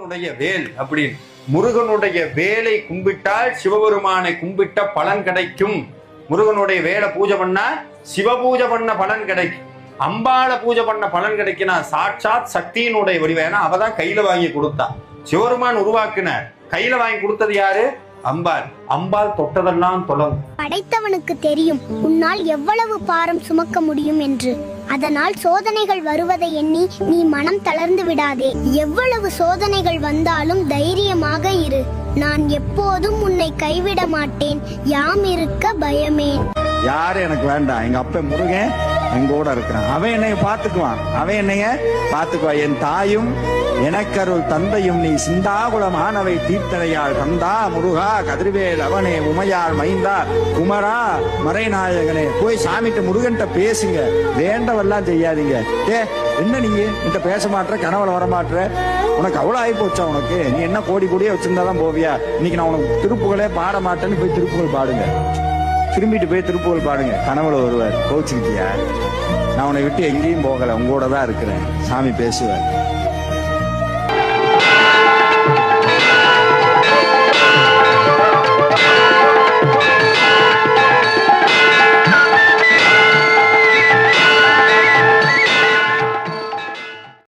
முருகனுடைய வேல் அப்படின்னு. முருகனுடைய வேலை கும்பிட்டால் சிவபெருமானை கும்பிட்ட பலன் கிடைக்கும். முருகனுடைய வேலை பூஜை பண்ணா சிவ பூஜை பண்ண பலன் கிடைக்கும். அம்பாளை பூஜை பண்ண பலன் கிடைக்குன்னா சாட்சாத் சக்தியினுடைய வடிவம். ஏன்னா அவதான் கையில வாங்கி கொடுத்தா. சிவபெருமான் உருவாக்குன கையில வாங்கி கொடுத்தது யாரு? அம்பாள். அம்பாள் தொட்டதெல்லாம் தொடங்கும். படைத்தவனுக்கு தெரியும் உன்னால் எவ்வளவு பாரம் சுமக்க முடியும் என்று. அதனால் சோதனைகள் வருவதை எண்ணி நீ மனம் தளர்ந்து விடாதே. எவ்வளவு சோதனைகள் வந்தாலும் தைரியமாக இரு. நான் எப்போதும் உன்னை கைவிட மாட்டேன். யாம் இருக்க பயமே. யாரு எனக்கு வேண்டாம். எங்க அப்ப முருகன் எங்கூட இருக்கிறான். அவன் என்னைய பாத்துக்குவான். அவன் என்னைய பாத்துக்குவான். என் தாயும் எனக்கருள் தந்தையும் நீ சிந்தாகுலமானவை தீர்த்தனையாள் தந்தா முருகா கதிர்வேல் அவனே உமையாள் மைந்தா குமரா மறைநாயகனே. போய் சாமிட்ட முருகன்ட்ட பேசுங்க. வேண்டவெல்லாம் செய்யாதீங்க. என்ன நீ என்கிட்ட பேச மாட்டேற, கனவுல வர மாட்டேற, உனக்கு அவ்வளவு ஆகி போச்சா? உனக்கு நீ என்ன கோடி கோடியே வச்சிருந்தாதான் போவியா? இன்னைக்கு நான் உனக்கு திருப்புகளே பாட மாட்டேன்னு போய் திருப்புகள் பாடுங்க. திரும்பிட்டு போய் திருப்புகள் பாடுங்க. கனவுல வருவார். கோச்சிருக்கியா? நான் உன்னை விட்டு எங்கேயும் போகல, உங்களோட தான் இருக்கிறேன். சாமி பேசுவார்.